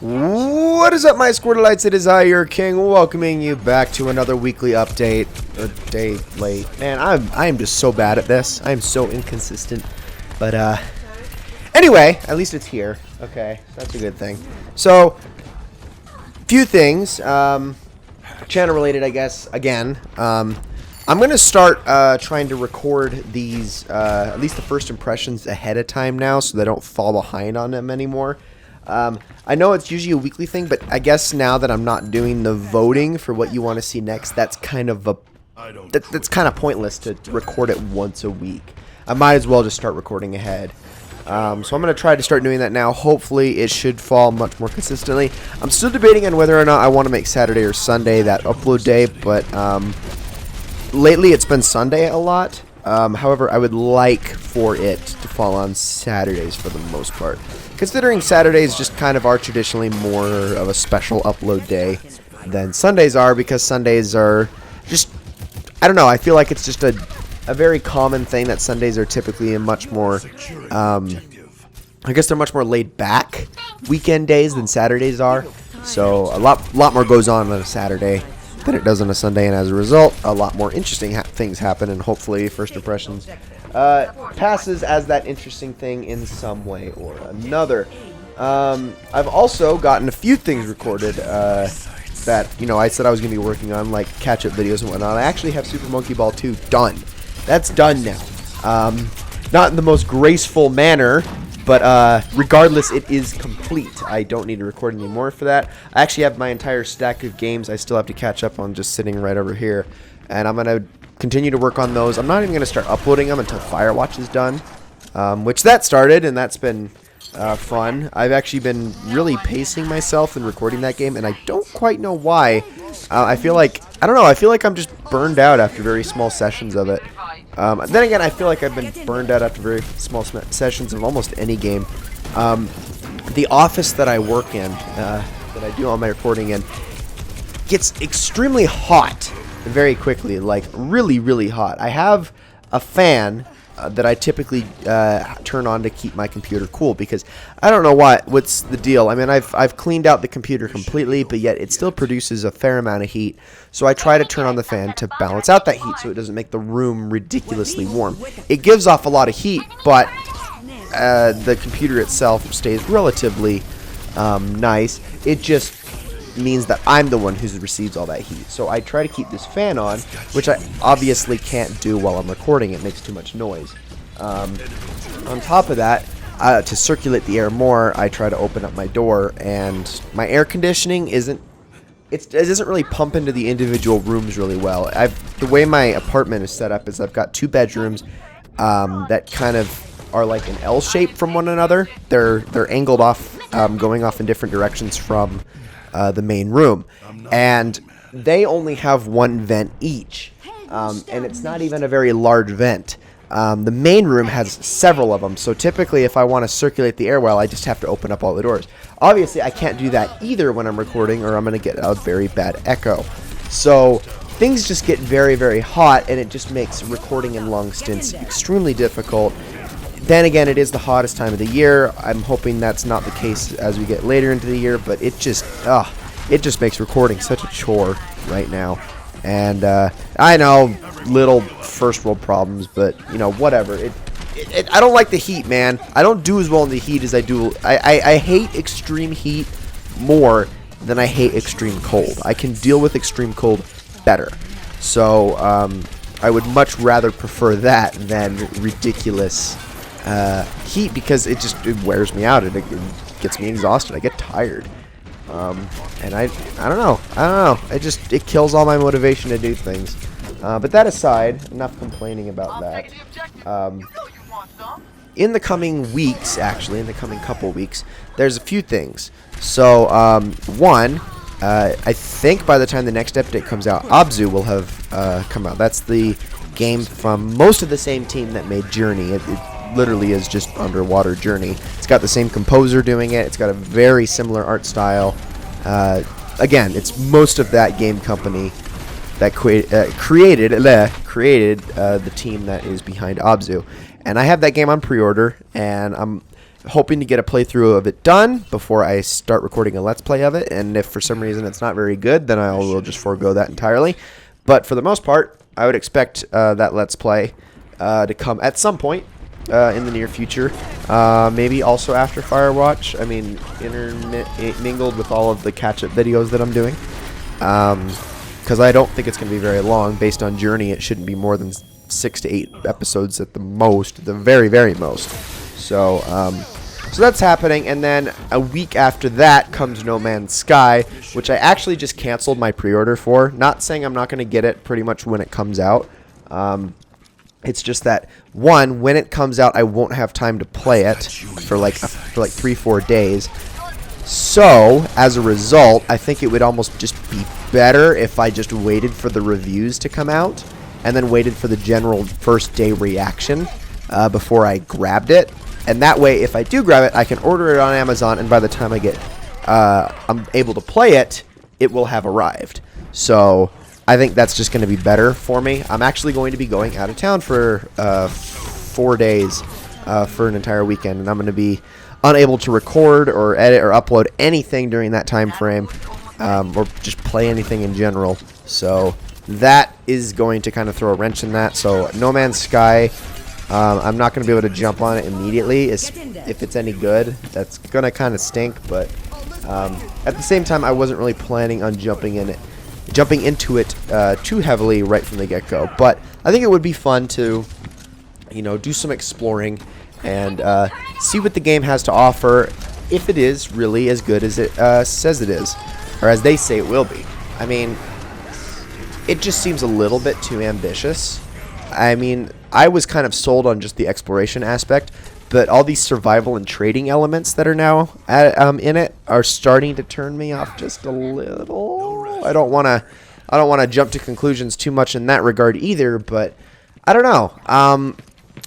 What is up, my Squirtleites? It is I, your king, welcoming you back to another weekly update. A day late. Man, I am just so bad at this. I am so inconsistent. But, anyway, at least it's here. Okay, that's a good thing. So, few things. Channel related, I guess, again. I'm going to start trying to record these, at least the first impressions ahead of time now so they don't fall behind on them anymore. I know it's usually a weekly thing, but I guess now that I'm not doing the voting for what you want to see next, that's kind of that's kind of pointless to record it once a week. I might as well just start recording ahead. So I'm going to try to start doing that now. Hopefully it should fall much more consistently. I'm still debating on whether or not I want to make Saturday or Sunday that upload day, but lately it's been Sunday a lot. However, I would like for it to fall on Saturdays for the most part. Considering Saturdays just kind of are traditionally more of a special upload day than Sundays are, because Sundays are just, I don't know, I feel like it's just a very common thing that Sundays are typically a much more, I guess they're much more laid back weekend days than Saturdays are. So a lot more goes on a Saturday than it does on a Sunday, and as a result, a lot more interesting things happen, and hopefully first impressions passes as that interesting thing in some way or another. I've also gotten a few things recorded that, you know, I said I was going to be working on, like catch-up videos and whatnot. I actually have Super Monkey Ball 2 done. That's done now. Not in the most graceful manner, but regardless, it is complete. I don't need to record any more for that. I actually have my entire stack of games I still have to catch up on just sitting right over here. And I'm going to continue to work on those. I'm not even going to start uploading them until Firewatch is done, which that started, and that's been fun. I've actually been really pacing myself in recording that game, and I don't quite know why. I feel like, I don't know, I feel like I'm just burned out after very small sessions of it. Then again, I feel like I've been burned out after very small sessions of almost any game. The office that I work in, that I do all my recording in, gets extremely hot very quickly, like really, really hot. I have a fan that I typically turn on to keep my computer cool, because I don't know what's the deal. I mean, I've cleaned out the computer completely, but yet it still produces a fair amount of heat. So I try to turn on the fan to balance out that heat so it doesn't make the room ridiculously warm. It gives off a lot of heat, but the computer itself stays relatively nice. It just means that I'm the one who receives all that heat. So I try to keep this fan on, which I obviously can't do while I'm recording. It makes too much noise. On top of that, to circulate the air more, I try to open up my door, and my air conditioning it doesn't really pump into the individual rooms really well. The way my apartment is set up is I've got two bedrooms that kind of are like an L shape from one another. They're angled off, going off in different directions from the main room, and they only have one vent each, and it's not even a very large vent. The main room has several of them, so typically if I want to circulate the air well, I just have to open up all the doors. Obviously I can't do that either when I'm recording, or I'm going to get a very bad echo. So things just get very, very hot, and it just makes recording in long stints extremely difficult. Then again, it is the hottest time of the year. I'm hoping that's not the case as we get later into the year, but it just makes recording such a chore right now. And I know, little first world problems, but you know, whatever. I don't like the heat, man. I don't do as well in the heat as I do. I hate extreme heat more than I hate extreme cold. I can deal with extreme cold better. So I would much rather prefer that than ridiculous heat, because it wears me out. It gets me exhausted. I get tired, and I don't know. It kills all my motivation to do things. But that aside, enough complaining about that. In the coming weeks, actually, in the coming couple weeks, there's a few things. So one, I think by the time the next update comes out, Abzu will have come out. That's the game from most of the same team that made Journey. It literally is just Underwater Journey. It's got the same composer doing it. It's got a very similar art style. Again, it's most of that game company that created the team that is behind Abzu. And I have that game on pre-order, and hoping to get a playthrough of it done before I start recording a Let's Play of it. And if for some reason it's not very good, then I will just forego that entirely. But for the most part, I would expect that Let's Play to come at some point in the near future. Maybe also after Firewatch. I mean, mingled with all of the catch-up videos that I'm doing. Because I don't think it's going to be very long. Based on Journey, it shouldn't be more than 6 to 8 episodes at the most. The very, very most. So, so that's happening. And then a week after that comes No Man's Sky, which I actually just canceled my pre-order for. Not saying I'm not going to get it pretty much when it comes out. It's just that, one, when it comes out, I won't have time to play it for like 3-4 days. So, as a result, I think it would almost just be better if I just waited for the reviews to come out and then waited for the general first day reaction before I grabbed it. And that way, if I do grab it, I can order it on Amazon, and by the time I'm able to play it, it will have arrived. So, I think that's just going to be better for me. I'm actually going to be going out of town for 4 days for an entire weekend, and I'm going to be unable to record or edit or upload anything during that time frame, or just play anything in general. So that is going to kind of throw a wrench in that. So No Man's Sky, I'm not going to be able to jump on it immediately. If it's any good, that's going to kind of stink. But at the same time, I wasn't really planning on jumping into it too heavily right from the get-go. But I think it would be fun to, do some exploring and see what the game has to offer, if it is really as good as it says it is, or as they say it will be. I mean, it just seems a little bit too ambitious. I mean, I was kind of sold on just the exploration aspect, but all these survival and trading elements that are now in it are starting to turn me off just a little. I don't want to jump to conclusions too much in that regard either, but I don't know.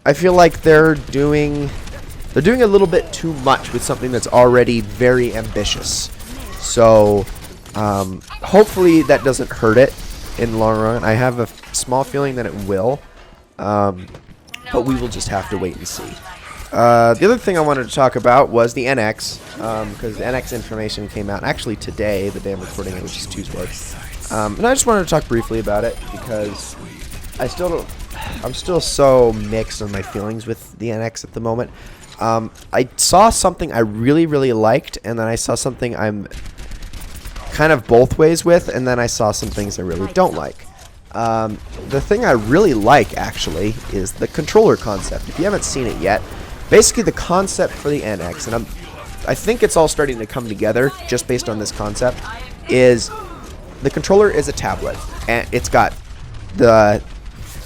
I feel like they're doing a little bit too much with something that's already very ambitious. So hopefully that doesn't hurt it in the long run. I have a small feeling that it will, but we will just have to wait and see. The other thing I wanted to talk about was the NX, because the NX information came out actually today, the day I'm recording it, which is Tuesday. And I just wanted to talk briefly about it because I'm still so mixed on my feelings with the NX at the moment. I saw something I really, really liked, and then I saw something I'm kind of both ways with, and then I saw some things I really don't like. The thing I really like, actually, is the controller concept. If you haven't seen it yet, basically the concept for the NX, and I think it's all starting to come together just based on this concept, is the controller is a tablet, and it's got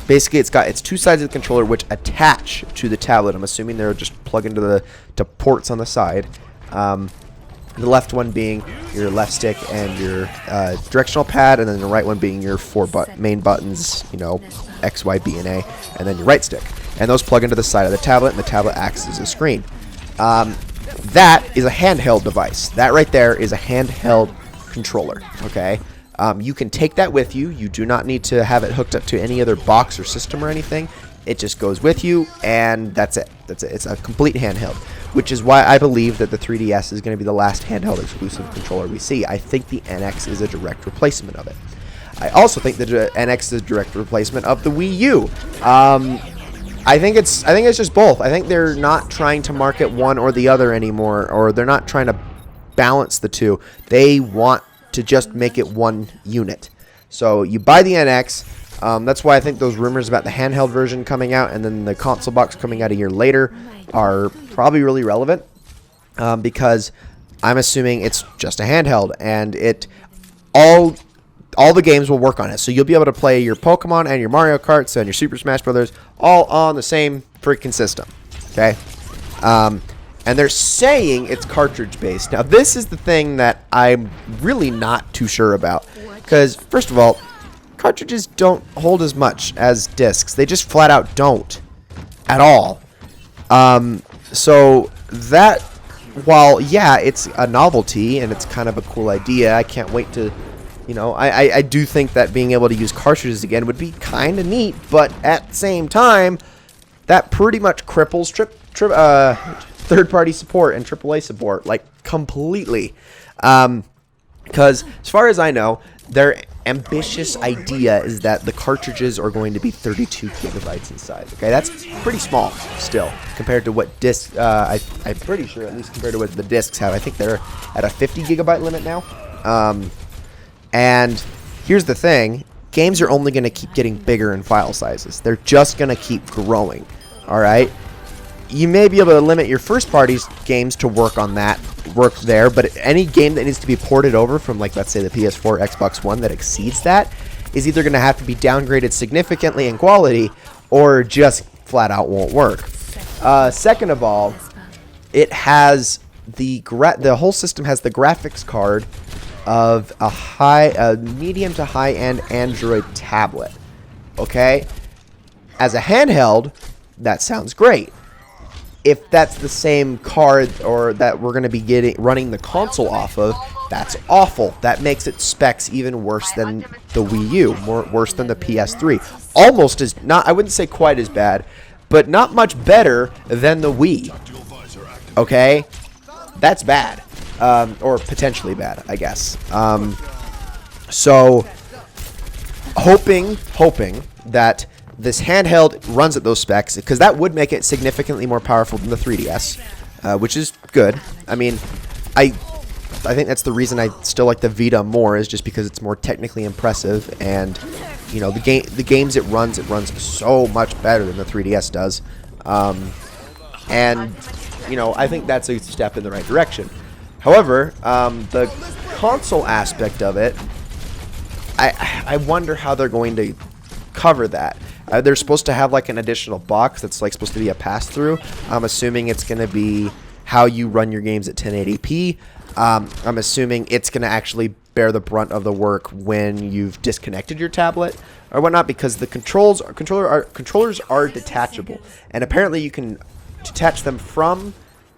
basically, it's got its two sides of the controller which attach to the tablet. I'm assuming they're just plugged into the ports on the side. The left one being your left stick and your directional pad, and then the right one being your four main buttons, X, Y, B, and A, and then your right stick. And those plug into the side of the tablet, and the tablet acts as a screen. That is a handheld device. That right there is a handheld controller, okay? You can take that with you. You do not need to have it hooked up to any other box or system or anything. It just goes with you, and that's it. It's a complete handheld, which is why I believe that the 3DS is going to be the last handheld exclusive controller we see. I think the NX is a direct replacement of it. I also think the NX is a direct replacement of the Wii U. I think it's just both. I think they're not trying to market one or the other anymore, or they're not trying to balance the two. They want to just make it one unit. So you buy the NX. That's why I think those rumors about the handheld version coming out and then the console box coming out a year later are probably really relevant, because I'm assuming it's just a handheld, and all the games will work on it. So you'll be able to play your Pokemon and your Mario Karts and your Super Smash Brothers all on the same freaking system. Okay? And they're saying it's cartridge-based. Now, this is the thing that I'm really not too sure about. Because, first of all, cartridges don't hold as much as discs. They just flat out don't. At all. So, that, while, yeah, it's a novelty and it's kind of a cool idea, I can't wait to, I do think that being able to use cartridges again would be kind of neat. But at the same time, that pretty much cripples third-party support and AAA support, like, completely. Because as far as I know, their ambitious idea is that the cartridges are going to be 32 gigabytes in size. Okay, that's pretty small still compared to what discs. I'm pretty sure, at least compared to what the discs have. I think they're at a 50 gigabyte limit now. And here's the thing: games are only going to keep getting bigger in file sizes. They're just going to keep growing. All right. You may be able to limit your first-party games to work there, but any game that needs to be ported over from, like, let's say the PS4, Xbox One that exceeds that is either going to have to be downgraded significantly in quality or just flat out won't work. Second of all, it has the whole system has the graphics card of a medium to high-end Android tablet. Okay? As a handheld, that sounds great. If that's the same card or that we're going to be running the console off of, that's awful. That makes its specs even worse than the Wii U, worse than the PS3. Almost as I wouldn't say quite as bad, but not much better than the Wii. Okay? That's bad. Or potentially bad, I guess. So hoping that this handheld runs at those specs, because that would make it significantly more powerful than the 3DS, which is good. I mean, I think that's the reason I still like the Vita more, is just because it's more technically impressive, and you know, the games it runs so much better than the 3DS does, and you know, I think that's a step in the right direction. However, the console aspect of it, I wonder how they're going to cover that. They're supposed to have like an additional box that's like supposed to be a pass-through. I'm assuming it's going to be how you run your games at 1080p. I'm assuming it's going to actually bear the brunt of the work when you've disconnected your tablet or whatnot, because the controllers are detachable, and apparently you can detach them from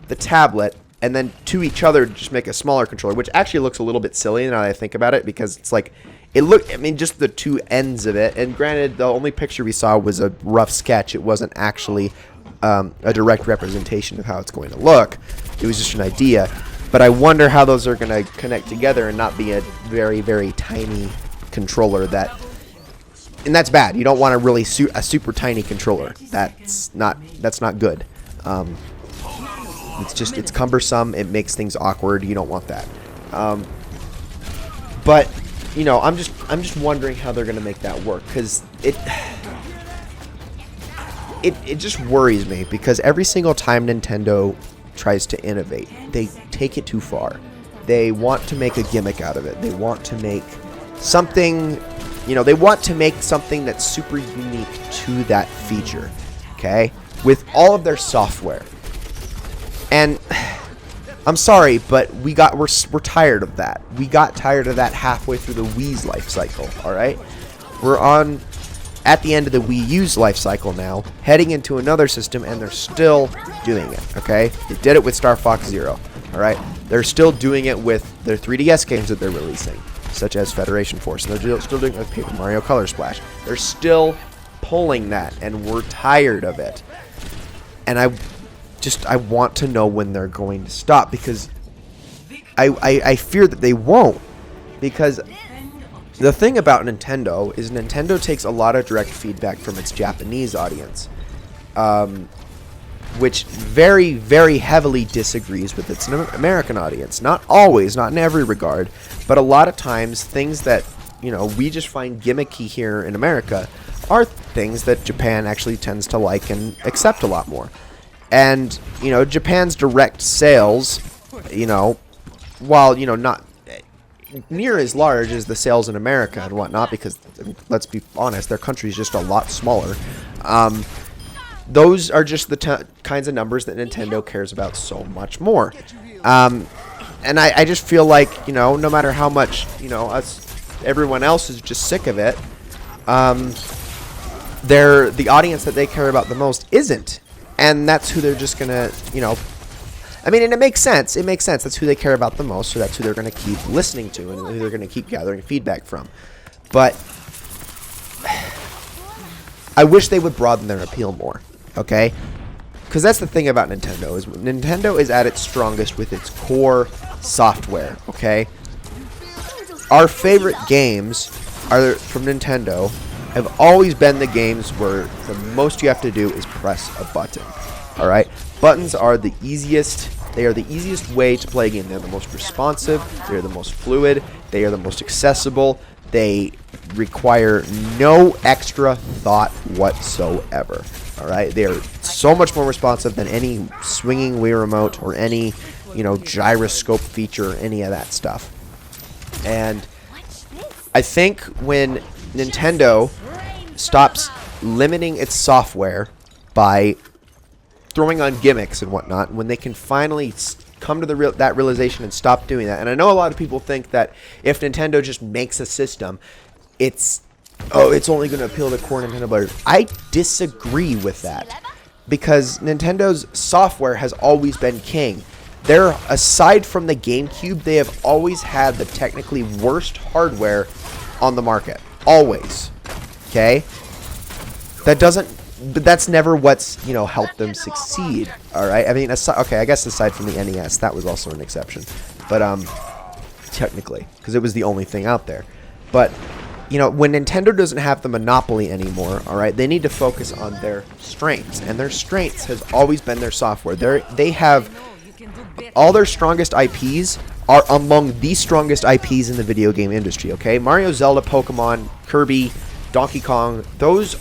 the tablet and then to each other to just make a smaller controller, which actually looks a little bit silly now that I think about it, because it's like I mean, just the two ends of it. And granted, the only picture we saw was a rough sketch. It wasn't actually a direct representation of how it's going to look. It was just an idea. But I wonder how those are going to connect together and not be a very, very tiny controller. And that's bad. You don't want a really a super tiny controller. That's not good. It's cumbersome. It makes things awkward. You don't want that. But you know, I'm just wondering how they're gonna make that work, because it just worries me, because every single time Nintendo tries to innovate, they take it too far. They want to make a gimmick out of it. They want to make something, you know, they want to make something that's super unique to that feature, okay, with all of their software. And I'm sorry, but we're tired of that. We got tired of that halfway through the Wii's life cycle, all right? We're at the end of the Wii U's life cycle now, heading into another system, and they're still doing it, okay? They did it with Star Fox Zero, all right? They're still doing it with their 3DS games that they're releasing, such as Federation Force, and they're still doing it with Paper Mario Color Splash. They're still pulling that, and we're tired of it. And I want to know when they're going to stop, because I fear that they won't, because the thing about Nintendo is Nintendo takes a lot of direct feedback from its Japanese audience, which very, very heavily disagrees with its American audience. Not always, not in every regard, but a lot of times things that, you know, we just find gimmicky here in America are things that Japan actually tends to like and accept a lot more. And, you know, Japan's direct sales, you know, while, you know, not near as large as the sales in America and whatnot, because, let's be honest, their country is just a lot smaller. Those are just the kinds of numbers that Nintendo cares about so much more. And I just feel like, you know, no matter how much, you know, everyone else is just sick of it, the audience that they care about the most isn't. And that's who they're just going to, you know, I mean, and it makes sense. It makes sense. That's who they care about the most, so that's who they're going to keep listening to and who they're going to keep gathering feedback from. But I wish they would broaden their appeal more, okay? because that's the thing about Nintendo, is Nintendo is at its strongest with its core software, okay? Our favorite games are from Nintendo have always been the games where the most you have to do is press a button. All right, buttons are the easiest. They are the easiest way to play a game. They're the most responsive. They're the most fluid. They are the most accessible. They require no extra thought whatsoever. All right, they are so much more responsive than any swinging Wii remote or any, gyroscope feature, any of that stuff. And I think when Nintendo stops limiting its software by throwing on gimmicks and whatnot, when they can finally come to that realization and stop doing that. And I know a lot of people think that if Nintendo just makes a system, it's only going to appeal to core Nintendo players. I disagree with that, because Nintendo's software has always been king. Aside from the GameCube, they have always had the technically worst hardware on the market. Always. Okay? But that's never what's, helped them succeed. Alright? I mean, I guess aside from the NES, that was also an exception. But, technically, because it was the only thing out there. But, when Nintendo doesn't have the monopoly anymore, alright, they need to focus on their strengths. And their strengths has always been their software. They have all their strongest IPs are among the strongest IPs in the video game industry, okay? Mario, Zelda, Pokemon, Kirby, Donkey Kong, those,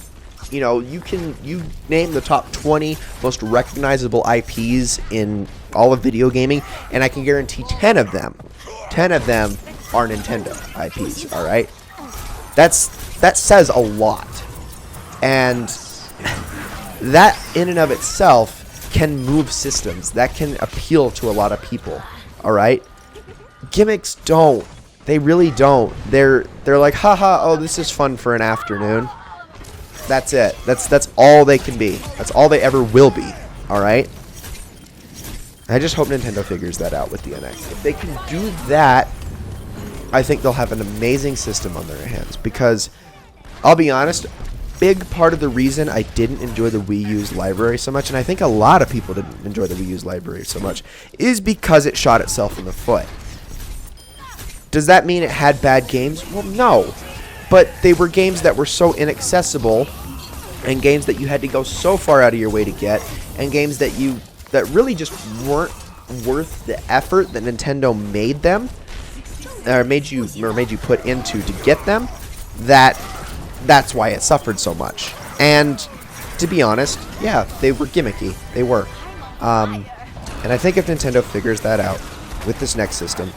you name the top 20 most recognizable IPs in all of video gaming, and I can guarantee 10 of them are Nintendo IPs, all right? That says a lot. And that in and of itself can move systems. That can appeal to a lot of people, all right? Gimmicks don't. They really don't. They're like, haha, oh, this is fun for an afternoon. That's it. That's all they can be. That's all they ever will be, all right? I just hope Nintendo figures that out with the NX. If they can do that, I think they'll have an amazing system on their hands, because I'll be honest, big part of the reason I didn't enjoy the Wii U's library so much, and I think a lot of people didn't enjoy the Wii U's library so much, is because it shot itself in the foot. Does that mean it had bad games? Well, no. But they were games that were so inaccessible, and games that you had to go so far out of your way to get, and games that really just weren't worth the effort that Nintendo made them, or made you put into to get them. That's why it suffered so much. And to be honest, yeah, they were gimmicky. They were. And I think if Nintendo figures that out with this next system,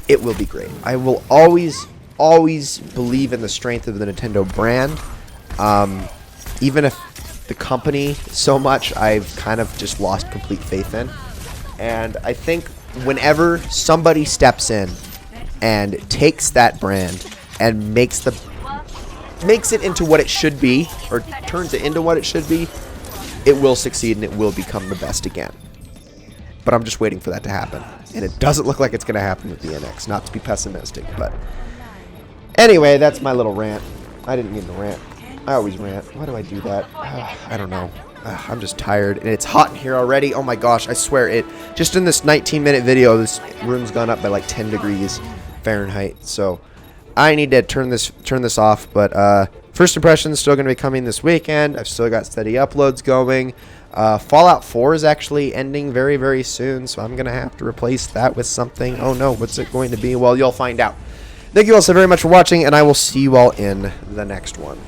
it will be great. I will always believe in the strength of the Nintendo brand. Even if the company so much I've kind of just lost complete faith in. And I think whenever somebody steps in and takes that brand and makes it into what it should be, or turns it into what it should be, it will succeed and it will become the best again. But I'm just waiting for that to happen. And it doesn't look like it's going to happen with the NX, not to be pessimistic. But anyway, that's my little rant. I didn't mean to rant. I always rant. Why do I do that? I don't know. I'm just tired. And it's hot in here already. Oh my gosh, I swear just in this 19-minute video, this room's gone up by like 10 degrees Fahrenheit. So I need to turn this off, but first impressions still going to be coming this weekend. I've still got steady uploads going. Fallout 4 is actually ending very, very soon, so I'm going to have to replace that with something. Oh no, what's it going to be? Well, you'll find out. Thank you all so very much for watching, and I will see you all in the next one.